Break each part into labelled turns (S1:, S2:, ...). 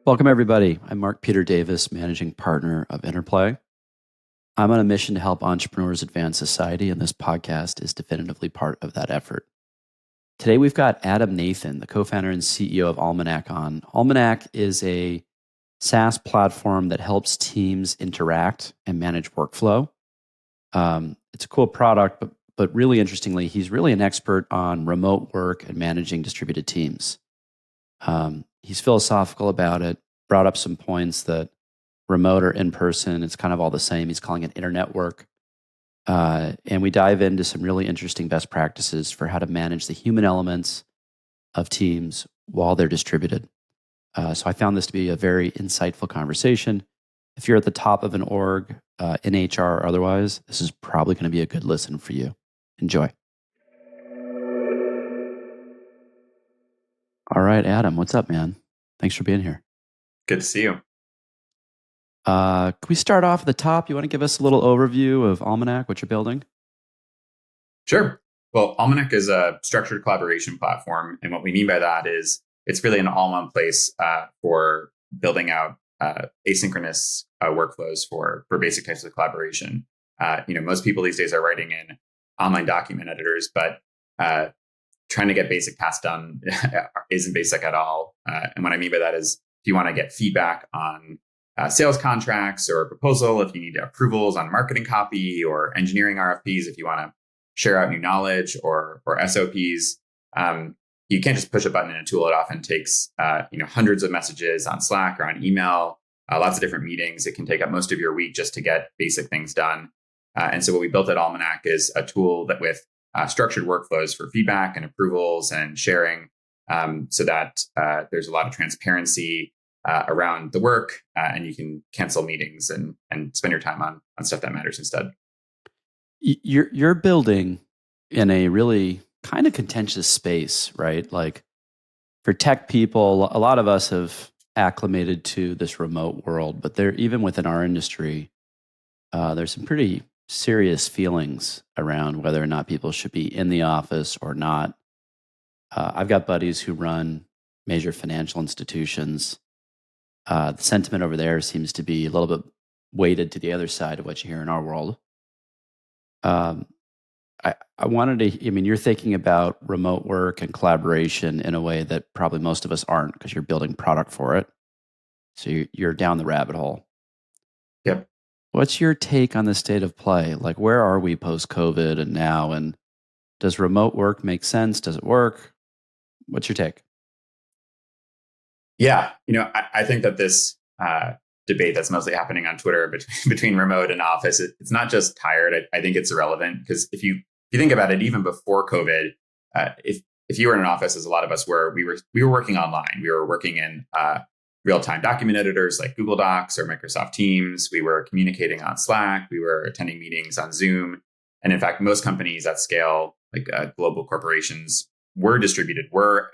S1: Welcome, everybody. I'm Mark Peter Davis, managing partner of Interplay. I'm on a mission to help entrepreneurs advance society, and this podcast is definitively part of that effort. Today, we've got Adam Nathan, the co-founder and CEO of Almanac on. Almanac is a SaaS platform that helps teams interact and manage workflow. It's a cool product, but really interestingly, he's really an expert on remote work and managing distributed teams. He's philosophical about it, brought up some points that remote or in person, it's kind of all the same. He's calling it internet work. And we dive into some really interesting best practices for how to manage the human elements of teams while they're distributed. So I found this to be a very insightful conversation. If you're at the top of an org, in HR or otherwise, this is probably going to be a good listen for you. Enjoy. All right, Adam, what's up, man? Thanks for being here.
S2: Good to see you.
S1: Can we start off at the top? You want to give us a little overview of Almanac, what you're building?
S2: Sure. Well, Almanac is a structured collaboration platform. And what we mean by that is it's really an all-in-one place for building out asynchronous workflows for basic types of collaboration. Most people these days are writing in online document editors, but trying to get basic tasks done isn't basic at all. And what I mean by that is if you want to get feedback on sales contracts or a proposal, if you need approvals on marketing copy or engineering RFPs, if you want to share out new knowledge or SOPs, you can't just push a button in a tool. It often takes hundreds of messages on Slack or on email, lots of different meetings. It can take up most of your week just to get basic things done. And so what we built at Almanac is a tool that with structured workflows for feedback and approvals and sharing, so that there's a lot of transparency around the work, and you can cancel meetings and spend your time on stuff that matters instead.
S1: You're building in a really kind of contentious space, right? Like for tech people, a lot of us have acclimated to this remote world, but there, even within our industry, there's some pretty serious feelings around whether or not people should be in the office or not. I've got buddies who run major financial institutions. The sentiment over there seems to be a little bit weighted to the other side of what you hear in our world. I wanted to, you're thinking about remote work and collaboration in a way that probably most of us aren't because you're building product for it. So you're down the rabbit hole.
S2: Yep.
S1: What's your take on the state of play? Like, where are we post-COVID and now? And does remote work make sense? Does it work? What's your take?
S2: Yeah, I think that this debate that's mostly happening on Twitter between remote and office, it's not just tired. I think it's irrelevant because if you think about it, even before COVID, if you were in an office, as a lot of us were, we were working online. We were working in real-time document editors like Google Docs or Microsoft Teams. We were communicating on Slack. We were attending meetings on Zoom. And in fact, most companies at scale, like global corporations, were distributed. We're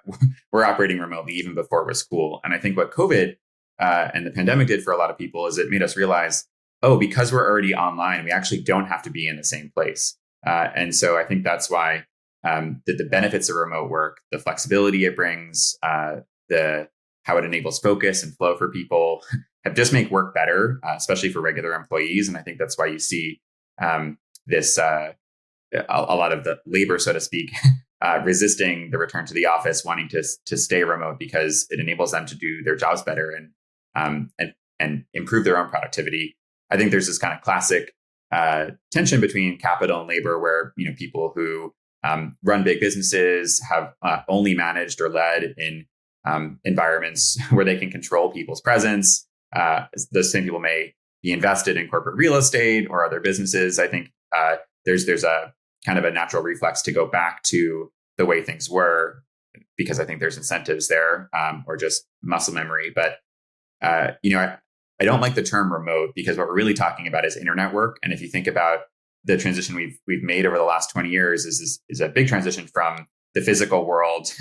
S2: operating remotely even before it was cool. And I think what COVID and the pandemic did for a lot of people is it made us realize, because we're already online, we actually don't have to be in the same place. And so I think that's why the benefits of remote work, the flexibility it brings, how it enables focus and flow for people have just make work better, especially for regular employees. And I think that's why you see this a lot of the labor, so to speak, resisting the return to the office, wanting to stay remote because it enables them to do their jobs better and improve their own productivity. I think there's this kind of classic tension between capital and labor, where people who run big businesses have only managed or led in environments where they can control people's presence. Those same people may be invested in corporate real estate or other businesses. I think there's a kind of a natural reflex to go back to the way things were, because I think there's incentives there, or just muscle memory. But I don't like the term remote, because what we're really talking about is internet work. And if you think about the transition we've made over the last 20 years, is a big transition from the physical world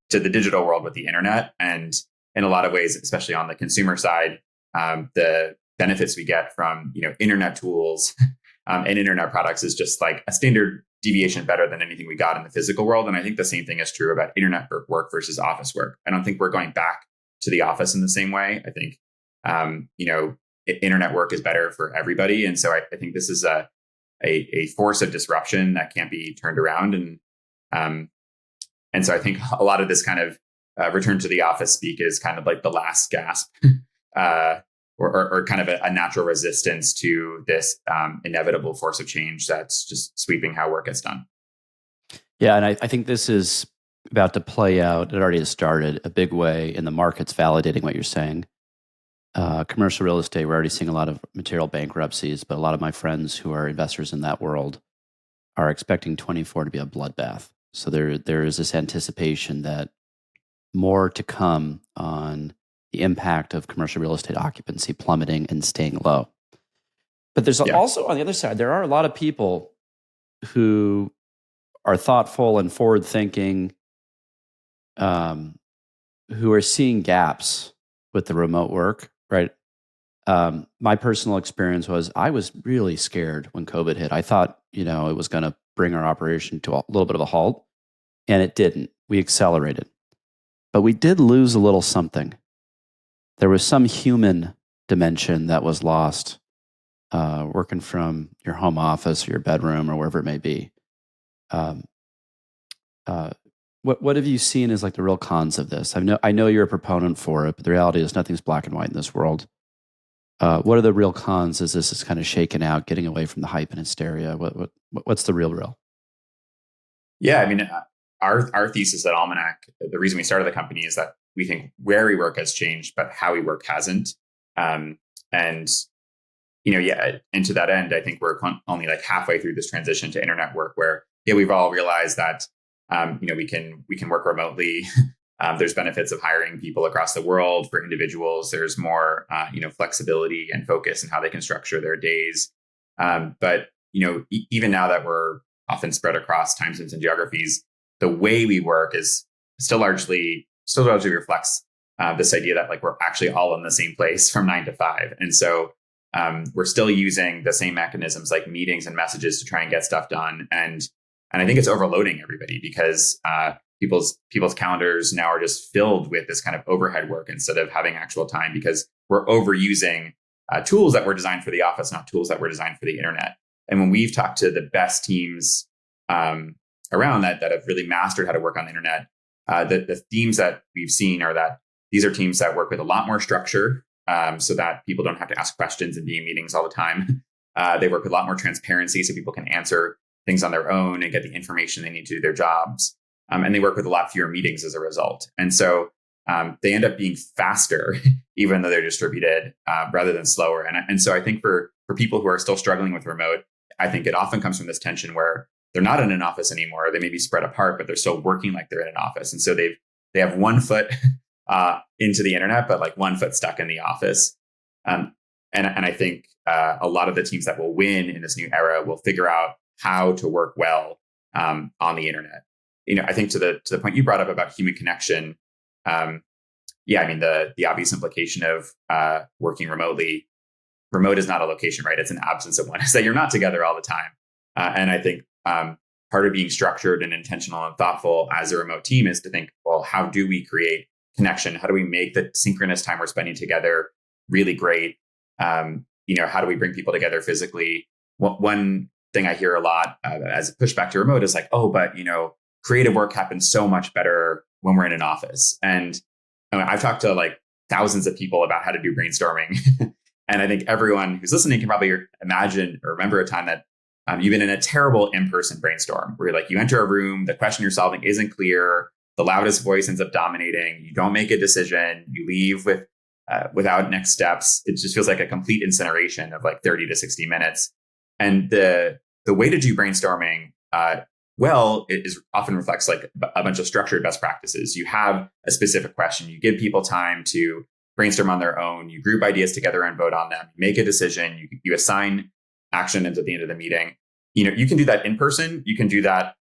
S2: to the digital world with the internet. And in a lot of ways, especially on the consumer side, the benefits we get from internet tools and internet products is just like a standard deviation better than anything we got in the physical world. And I think the same thing is true about internet work versus office work. I don't think we're going back to the office in the same way. I think, internet work is better for everybody. And so I think this is a force of disruption that can't be turned around. And so I think a lot of this kind of return to the office speak is kind of like the last gasp, or kind of a natural resistance to this inevitable force of change that's just sweeping how work gets done.
S1: Yeah, and I think this is about to play out. It already has started a big way in the markets, validating what you're saying. Commercial real estate, we're already seeing a lot of material bankruptcies, but a lot of my friends who are investors in that world are expecting 24 to be a bloodbath. So there is this anticipation that more to come on the impact of commercial real estate occupancy plummeting and staying low. But there's also, on the other side, there are a lot of people who are thoughtful and forward-thinking, who are seeing gaps with the remote work, right? My personal experience was I was really scared when COVID hit. I thought, it was going to bring our operation to a little bit of a halt, and it didn't. We accelerated. But we did lose a little something. There was some human dimension that was lost, working from your home office or your bedroom or wherever it may be. What have you seen as like the real cons of this? I know you're a proponent for it, but the reality is nothing's black and white in this world. What are the real cons as this is kind of shaken out, getting away from the hype and hysteria? What's the real?
S2: Yeah, I mean, our thesis at Almanac, the reason we started the company is that we think where we work has changed, but how we work hasn't. And to that end, I think we're only like halfway through this transition to internet work, where we've all realized that we can work remotely. There's benefits of hiring people across the world. For individuals, there's more flexibility and focus in how they can structure their days. But even now that we're often spread across time zones and geographies, the way we work is still largely reflects this idea that like we're actually all in the same place from 9 to 5, and so we're still using the same mechanisms like meetings and messages to try and get stuff done. And I think it's overloading everybody because people's calendars now are just filled with this kind of overhead work instead of having actual time, because we're overusing tools that were designed for the office, not tools that were designed for the internet. And when we've talked to the best teams around that have really mastered how to work on the internet, the themes that we've seen are that these are teams that work with a lot more structure, so that people don't have to ask questions and be in meetings all the time. They work with a lot more transparency, so people can answer things on their own and get the information they need to do their jobs. And they work with a lot fewer meetings as a result. And so they end up being faster, even though they're distributed, rather than slower. And so I think for people who are still struggling with remote, I think it often comes from this tension where they're not in an office anymore. They may be spread apart, but they're still working like they're in an office. And so they have one foot into the internet, but like one foot stuck in the office. And I think a lot of the teams that will win in this new era will figure out how to work well on the internet. I think to the point you brought up about human connection, I mean, the obvious implication of working remotely, remote is not a location, right? It's an absence of one. It's that you're not together all the time. And I think part of being structured and intentional and thoughtful as a remote team is to think, well, how do we create connection? How do we make the synchronous time we're spending together really great? How do we bring people together physically? One thing I hear a lot as a pushback to remote is like, oh, but creative work happens so much better when we're in an office. And I've talked to like thousands of people about how to do brainstorming. And I think everyone who's listening can probably imagine or remember a time that you've been in a terrible in-person brainstorm where like you enter a room, the question you're solving isn't clear, the loudest voice ends up dominating, you don't make a decision, you leave without next steps. It just feels like a complete incineration of like 30 to 60 minutes. And the way to do brainstorming it often reflects like a bunch of structured best practices. You have a specific question, you give people time to brainstorm on their own, you group ideas together and vote on them, you make a decision, you assign action at the end of the meeting. You can do that in person, you can do that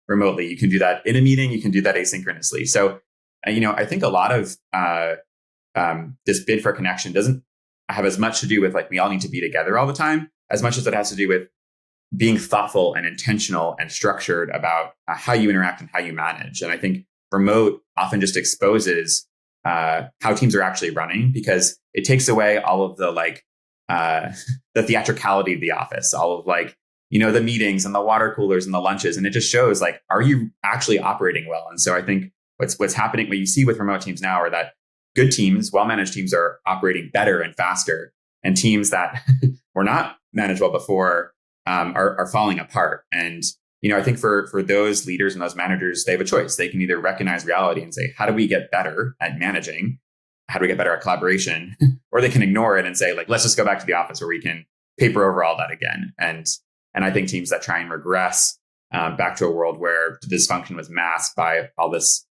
S2: remotely, you can do that in a meeting, you can do that asynchronously. So, I think a lot of this bid for connection doesn't have as much to do with like we all need to be together all the time, as much as it has to do with being thoughtful and intentional and structured about how you interact and how you manage. And I think remote often just exposes how teams are actually running, because it takes away all of the the theatricality of the office, all of the meetings and the water coolers and the lunches. And it just shows are you actually operating well? And so I think what's happening, what you see with remote teams now, are that good teams, well-managed teams, are operating better and faster. And teams that were not managed well before are falling apart. And, I think for those leaders and those managers, they have a choice. They can either recognize reality and say, how do we get better at managing? How do we get better at collaboration? Or they can ignore it and say, let's just go back to the office where we can paper over all that again. And I think teams that try and regress back to a world where dysfunction was masked by all this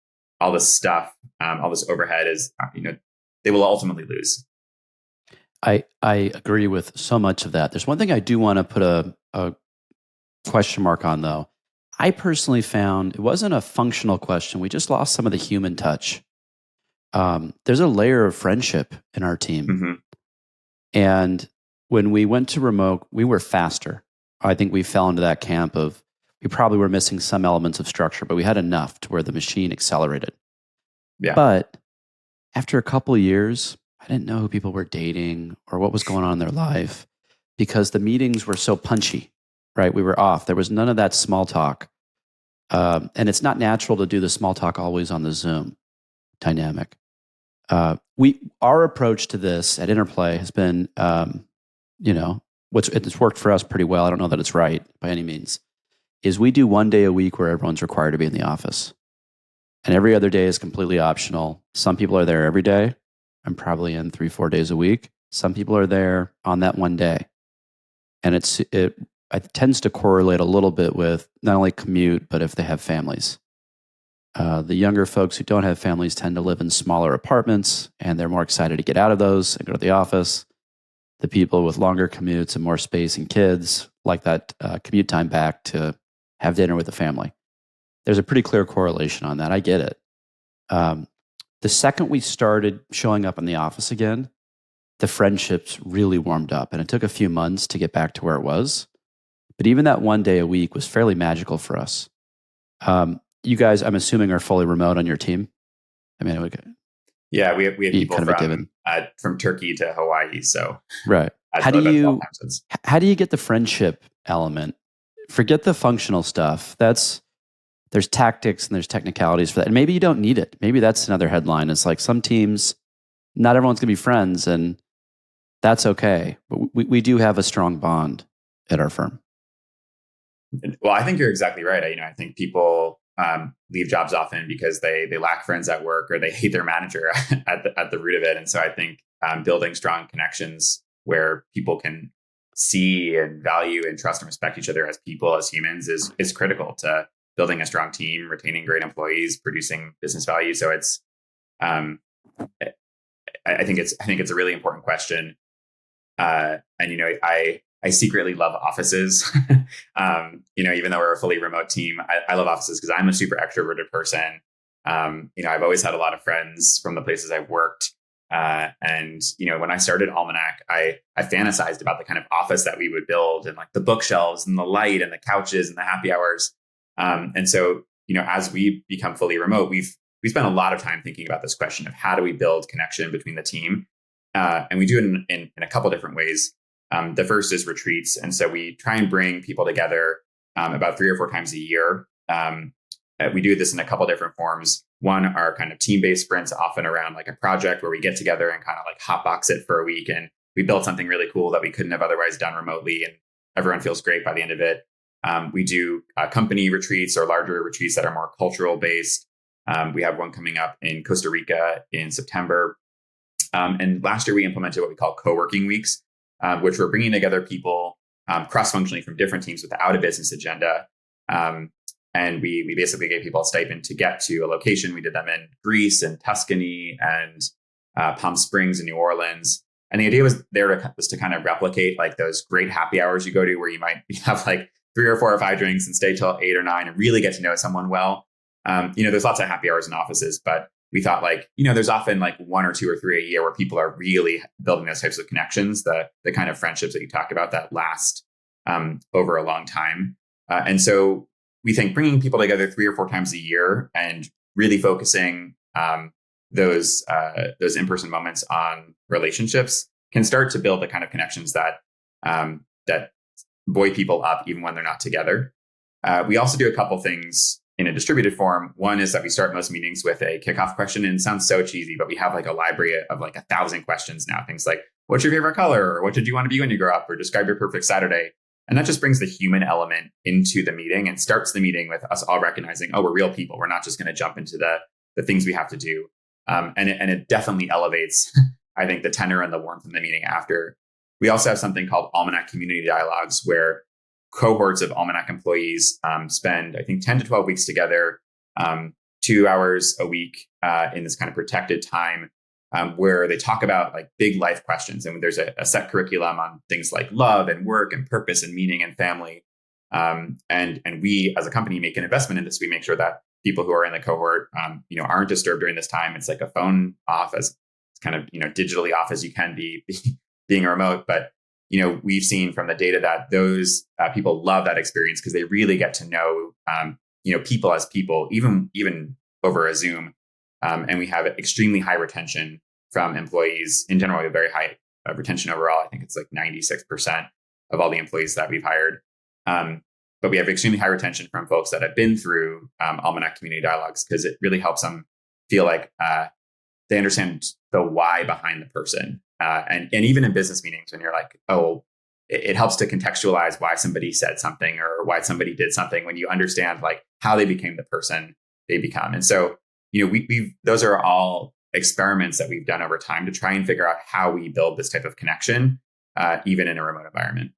S2: stuff, all this overhead, is, they will ultimately lose.
S1: I agree with so much of that. There's one thing I do want to put a question mark on, though. I personally found it wasn't a functional question. We just lost some of the human touch. There's a layer of friendship in our team.
S2: Mm-hmm.
S1: And when we went to remote, we were faster. I think we fell into that camp of, we probably were missing some elements of structure, but we had enough to where the machine accelerated.
S2: Yeah.
S1: But after a couple of years, I didn't know who people were dating or what was going on in their life, because the meetings were so punchy, right? We were off. There was none of that small talk. And it's not natural to do the small talk always on the Zoom dynamic. Our approach to this at Interplay has been, it's worked for us pretty well. I don't know that it's right by any means, is we do 1 day a week where everyone's required to be in the office. And every other day is completely optional. Some people are there every day. I'm probably in 3-4 days a week. Some people are there on that 1 day. And it tends to correlate a little bit with not only commute, but if they have families. The younger folks who don't have families tend to live in smaller apartments, and they're more excited to get out of those and go to the office. The people with longer commutes and more space and kids like that commute time back to have dinner with the family. There's a pretty clear correlation on that. I get it. The second we started showing up in the office again, the friendships really warmed up, and it took a few months to get back to where it was. But even that 1 day a week was fairly magical for us. You guys, I'm assuming, are fully remote on your team. I mean,
S2: yeah, we have people
S1: kind of
S2: from Turkey to Hawaii. So
S1: right. How do you get the friendship element? Forget the functional stuff. There's tactics and there's technicalities for that. And maybe you don't need it. Maybe that's another headline. It's some teams, not everyone's going to be friends, and that's okay. But we do have a strong bond at our firm.
S2: Well, I think you're exactly right. I think people leave jobs often because they lack friends at work, or they hate their manager at the root of it. And so I think building strong connections where people can see and value and trust and respect each other as people, as humans, is critical to building a strong team, retaining great employees, producing business value. So it's, I think it's a really important question. And I secretly love offices. Even though we're a fully remote team, I love offices because I'm a super extroverted person. I've always had a lot of friends from the places I've worked. And when I started Almanac, I fantasized about the kind of office that we would build, and the bookshelves and the light and the couches and the happy hours. And so, as we become fully remote, we spent a lot of time thinking about this question of how do we build connection between the team? And we do it in a couple different ways. The first is retreats. And so we try and bring people together about 3 or 4 times a year. We do this in a couple different forms. One are kind of team-based sprints, often around a project where we get together and kind of hotbox it for a week. And we build something really cool that we couldn't have otherwise done remotely. And everyone feels great by the end of it. We do company retreats or larger retreats that are more cultural based. We have one coming up in Costa Rica in September. And last year we implemented what we call co-working weeks, which were bringing together people cross-functionally from different teams without a business agenda. And we basically gave people a stipend to get to a location. We did them in Greece and Tuscany and Palm Springs and New Orleans. And the idea was to kind of replicate those great happy hours you go to where you might have 3 or 4 or 5 drinks and stay till 8 or 9 and really get to know someone well. There's lots of happy hours in offices, but we thought there's often 1 or 2 or 3 a year where people are really building those types of connections, the kind of friendships that you talk about that last over a long time. And so we think bringing people together 3 or 4 times a year and really focusing those in-person moments on relationships can start to build the kind of connections that buoy people up even when they're not together. We also do a couple things in a distributed form. One is that we start most meetings with a kickoff question, and it sounds so cheesy, but we have like a library of like 1,000 questions now. Things like, what's your favorite color? Or what did you want to be when you grow up? Or describe your perfect Saturday. And that just brings the human element into the meeting and starts the meeting with us all recognizing, oh, we're real people. We're not just going to jump into the things we have to do. And it definitely elevates, I think, the tenor and the warmth in the meeting after. We also have something called Almanac Community Dialogues, where cohorts of Almanac employees spend, I think, 10 to 12 weeks together, 2 hours a week in this kind of protected time, where they talk about like big life questions. And there's a set curriculum on things like love and work and purpose and meaning and family. And we as a company make an investment in this. We make sure that people who are in the cohort, aren't disturbed during this time. It's like a phone off, as kind of, digitally off as you can be being remote. But, we've seen from the data that those people love that experience because they really get to know, people as people, even over a Zoom. And we have extremely high retention from employees in general. We have very high retention overall. I think it's like 96% of all the employees that we've hired. But we have extremely high retention from folks that have been through Almanac Community Dialogues because it really helps them feel like they understand the why behind the person. And even in business meetings, when you're like, oh, it helps to contextualize why somebody said something or why somebody did something when you understand like how they became the person they become. And so, those are all experiments that we've done over time to try and figure out how we build this type of connection, even in a remote environment.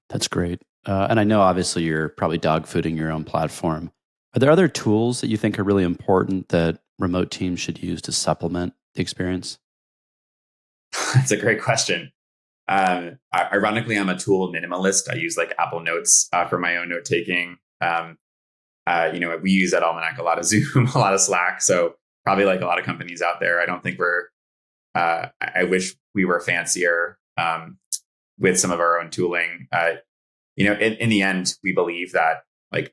S1: That's great. And I know obviously you're probably dog fooding your own platform. Are there other tools that you think are really important that remote teams should use to supplement the experience?
S2: That's a great question. Ironically, I'm a tool minimalist. I use like Apple Notes for my own note taking. We use at Almanac a lot of Zoom, a lot of Slack. So probably like a lot of companies out there, I don't think I wish we were fancier with some of our own tooling. In the end, we believe that like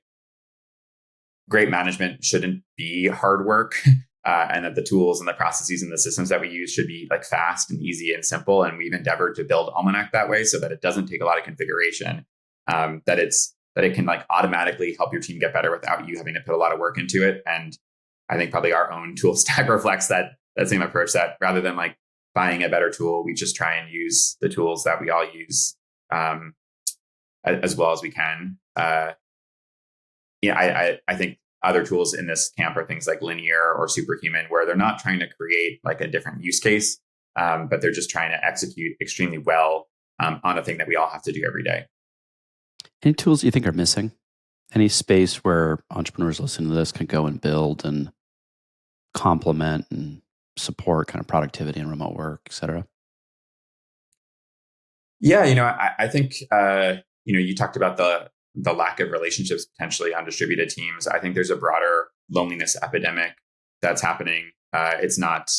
S2: great management shouldn't be hard work. And that the tools and the processes and the systems that we use should be like fast and easy and simple. And we've endeavored to build Almanac that way so that it doesn't take a lot of configuration, that it can like automatically help your team get better without you having to put a lot of work into it. And I think probably our own tool stack reflects that same approach, that rather than like buying a better tool, we just try and use the tools that we all use as well as we can. I think other tools in this camp are things like Linear or Superhuman, where they're not trying to create like a different use case, but they're just trying to execute extremely well on a thing that we all have to do every day.
S1: Any tools you think are missing? Any space where entrepreneurs listening to this can go and build and complement and support kind of productivity and remote work, et cetera?
S2: Yeah, I think you talked about the lack of relationships potentially on distributed teams. I think there's a broader loneliness epidemic that's happening. It's not,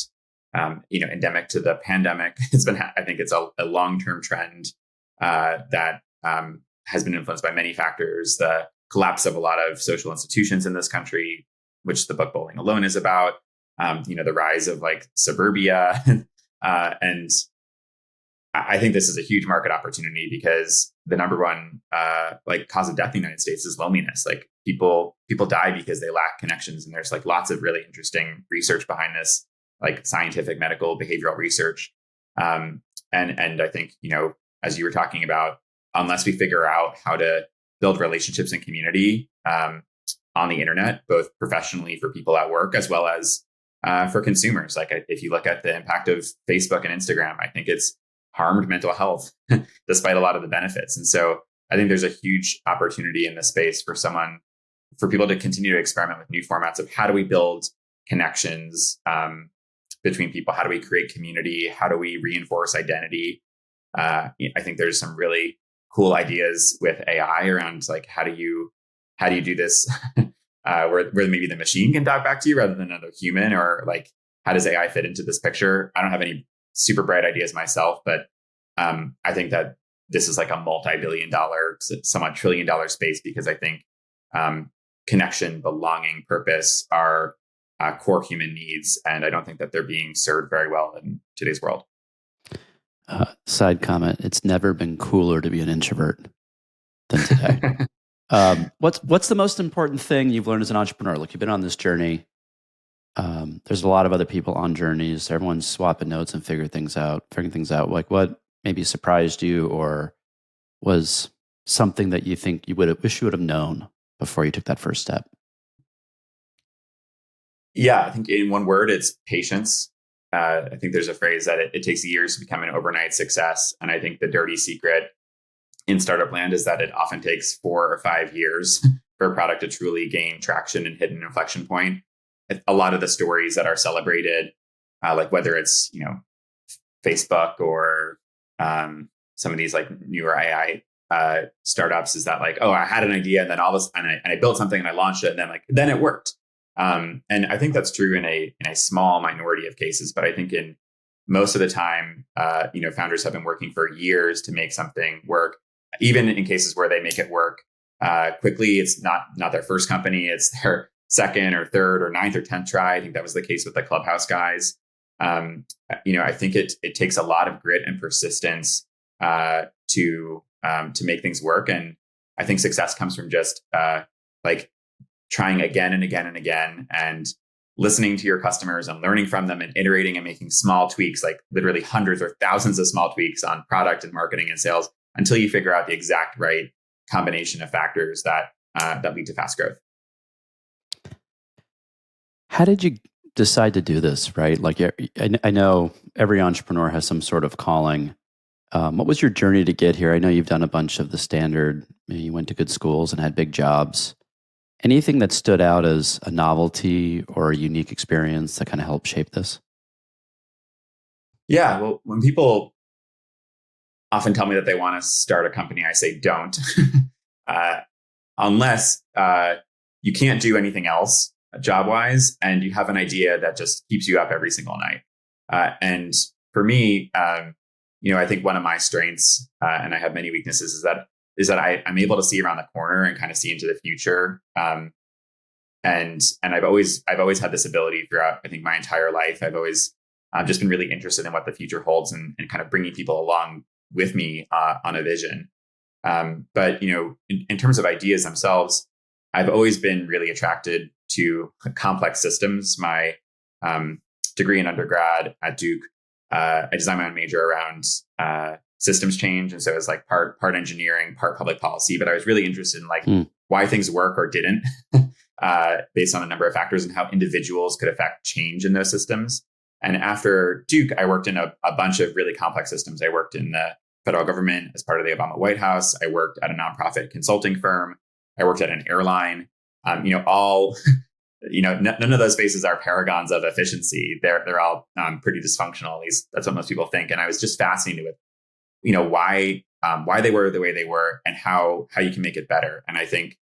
S2: endemic to the pandemic. I think it's a long-term trend that has been influenced by many factors. The collapse of a lot of social institutions in this country, which the book Bowling Alone is about. The rise of like suburbia, and I think this is a huge market opportunity because the number one cause of death in the United States is loneliness. Like people die because they lack connections, and there's like lots of really interesting research behind this, like scientific, medical, behavioral research. And I think as you were talking about, unless we figure out how to build relationships and community on the internet, both professionally for people at work as well as for consumers, like if you look at the impact of Facebook and Instagram, I think it's harmed mental health despite a lot of the benefits. And so I think there's a huge opportunity in this space for people to continue to experiment with new formats of how do we build connections between people? How do we create community? How do we reinforce identity? I think there's some really cool ideas with AI around like, how do you do this where maybe the machine can talk back to you rather than another human, or like, how does AI fit into this picture? I don't have any super bright ideas myself, but I think that this is like a multi-billion-dollar, somewhat trillion-dollar space, because I think connection, belonging, purpose are core human needs, and I don't think that they're being served very well in today's world.
S1: Side comment: it's never been cooler to be an introvert than today. What's the most important thing you've learned as an entrepreneur? Look, you've been on this journey. There's a lot of other people on journeys. Everyone's swapping notes and figuring things out. Like, what maybe surprised you, or was something that you think you wish you would have known before you took that first step?
S2: Yeah, I think in one word, it's patience. I think there's a phrase that it takes years to become an overnight success. And I think the dirty secret in startup land is that it often takes 4 or 5 years for a product to truly gain traction and hit an inflection point. A lot of the stories that are celebrated, like whether it's, Facebook or some of these like newer AI startups, is that like, oh, I had an idea and then all this, and I built something and I launched it, and then it worked. And I think that's true in a small minority of cases, but I think in most of the time, founders have been working for years to make something work. Even in cases where they make it work quickly, it's not their first company; it's their second or third or ninth or 10th try. I think that was the case with the Clubhouse guys. I think it takes a lot of grit and persistence to make things work, and I think success comes from just like trying again and again and again, and listening to your customers and learning from them and iterating and making small tweaks, like literally hundreds or thousands of small tweaks on product and marketing and sales, until you figure out the exact right combination of factors that lead to fast growth.
S1: How did you decide to do this, right? Like, I know every entrepreneur has some sort of calling. What was your journey to get here? I know you've done a bunch of the standard, you went to good schools and had big jobs. Anything that stood out as a novelty or a unique experience that kind of helped shape this?
S2: Yeah, well, when people often tell me that they want to start a company, I say don't, unless you can't do anything else job-wise and you have an idea that just keeps you up every single night. And for me, I think one of my strengths, and I have many weaknesses, is that I'm able to see around the corner and kind of see into the future. And I've always had this ability throughout, I think, my entire life. I've always just been really interested in what the future holds, and kind of bringing people along with me on a vision. But in terms of ideas themselves, I've always been really attracted to complex systems. My degree in undergrad at Duke, I designed my own major around systems change, and so it was like part engineering, part public policy. But I was really interested in like why things work or didn't, based on a number of factors, and how individuals could affect change in those systems. And after Duke, I worked in a bunch of really complex systems. I worked in the federal government as part of the Obama White House. I worked at a nonprofit consulting firm. I worked at an airline. All none of those spaces are paragons of efficiency. They're all pretty dysfunctional. At least that's what most people think. And I was just fascinated with why they were the way they were, and how you can make it better. And I think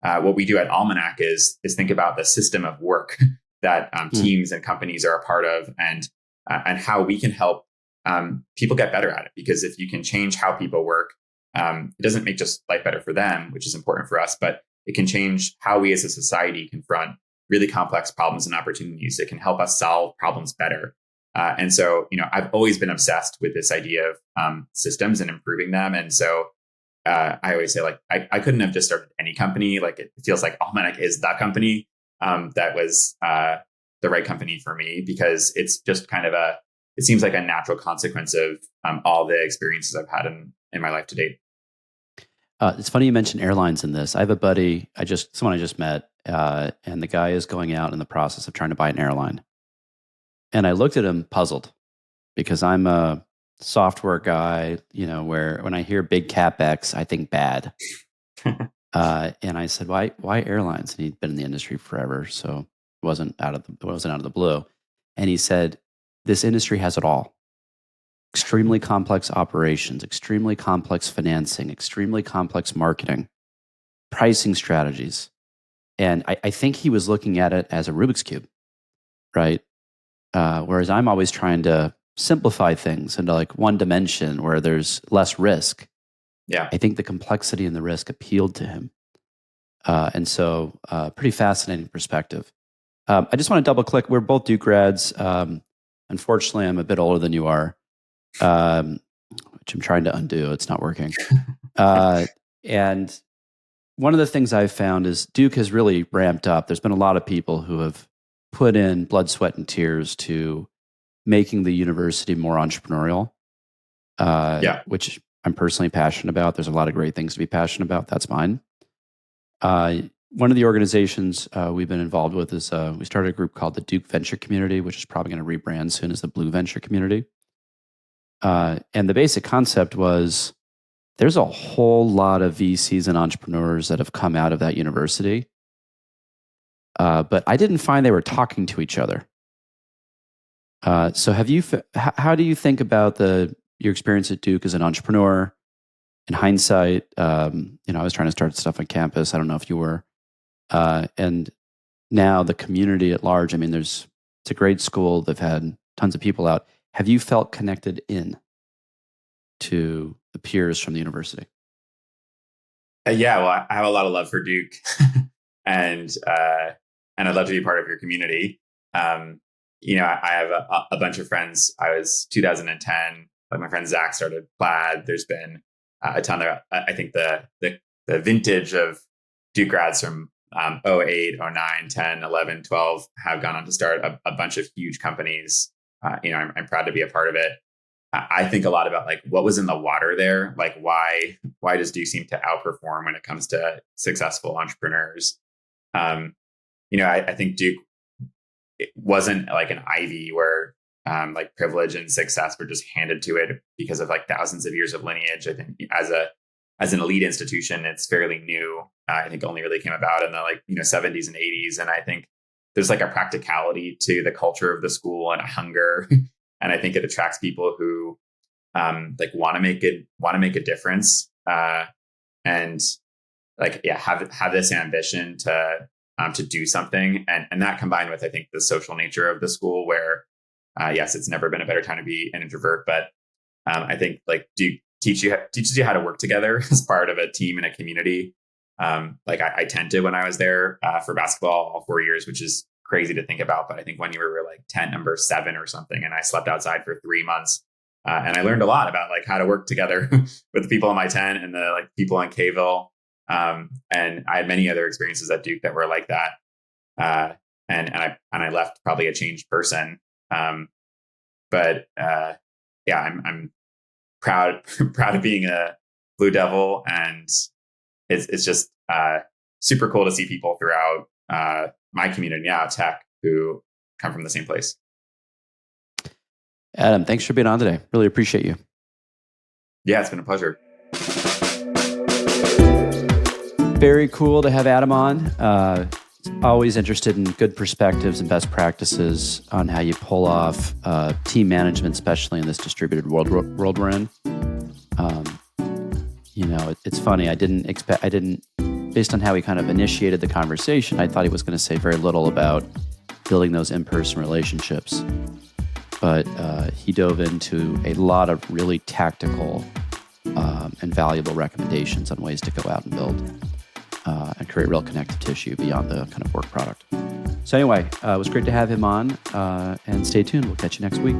S2: what we do at Almanac is think about the system of work that teams and companies are a part of, and how we can help people get better at it. Because if you can change how people work, it doesn't make just life better for them, which is important for us, but it can change how we as a society confront really complex problems and opportunities. It can help us solve problems better. And so, I've always been obsessed with this idea of systems and improving them. And so I always say, like, I couldn't have just started any company. Like, it feels like Almanac is the company that was the right company for me, because it's just kind of it seems like a natural consequence of all the experiences I've had in my life to date.
S1: It's funny you mentioned airlines in this. I have a buddy, someone I just met, and the guy is going out in the process of trying to buy an airline. And I looked at him puzzled, because I'm a software guy, where when I hear big CapEx, I think bad. And I said, why airlines? And he'd been in the industry forever, so it wasn't out of the blue. And he said, this industry has it all. Extremely complex operations, extremely complex financing, extremely complex marketing, pricing strategies. And I think he was looking at it as a Rubik's Cube, right? Whereas I'm always trying to simplify things into like one dimension where there's less risk.
S2: Yeah.
S1: I think the complexity and the risk appealed to him. And so pretty fascinating perspective. I just want to double click. We're both Duke grads. Unfortunately, I'm a bit older than you are, which I'm trying to undo. It's not working. And one of the things I've found is Duke has really ramped up. There's been a lot of people who have put in blood, sweat, and tears to making the university more entrepreneurial, which I'm personally passionate about. There's a lot of great things to be passionate about. That's mine. One of the organizations we've been involved with is we started a group called the Duke Venture Community, which is probably going to rebrand soon as the Blue Venture Community. And the basic concept was there's a whole lot of VCs and entrepreneurs that have come out of that university, but I didn't find they were talking to each other. So how do you think about your experience at Duke as an entrepreneur? In hindsight, I was trying to start stuff on campus. I don't know if you were. And now the community at large, it's a great school. They've had tons of people out. Have you felt connected in to the peers from the university?
S2: Yeah, well, I have a lot of love for Duke, and I'd love to be part of your community. I have a bunch of friends. I was 2010. Like my friend Zach started Plaid. There's been a ton of. I think the vintage of Duke grads from 08, 09, 10, 11, 12 have gone on to start a bunch of huge companies. I'm proud to be a part of it. I think a lot about like what was in the water there. Like why does Duke seem to outperform when it comes to successful entrepreneurs? I think Duke it wasn't like an Ivy where like privilege and success were just handed to it because of like thousands of years of lineage. I think as an elite institution, it's fairly new. I think only really came about in the 70s and 80s. And I think there's like a practicality to the culture of the school and a hunger. And I think it attracts people who want to make a difference and have this ambition to do something. And that combined with, I think, the social nature of the school where, yes, it's never been a better time to be an introvert, but I think like Duke teaches you how to work together as part of a team and a community. I tented when I was there for basketball all 4 years, which is crazy to think about. But I think when you were like tent number 7 or something, and I slept outside for 3 months, and I learned a lot about like how to work together with the people in my tent and the people in K-ville. And I had many other experiences at Duke that were like that. And I left probably a changed person. I'm proud of being a Blue Devil, and it's just super cool to see people throughout my community now, tech, who come from the same place.
S1: Adam, thanks for being on today. Really appreciate you.
S2: Yeah, it's been a pleasure.
S1: Very cool to have Adam on. Always interested in good perspectives and best practices on how you pull off team management, especially in this distributed world we're in. It's funny. I didn't, based on how he kind of initiated the conversation, I thought he was going to say very little about building those in-person relationships. But he dove into a lot of really tactical and valuable recommendations on ways to go out and build and create real connective tissue beyond the kind of work product. So anyway, it was great to have him on, and stay tuned. We'll catch you next week.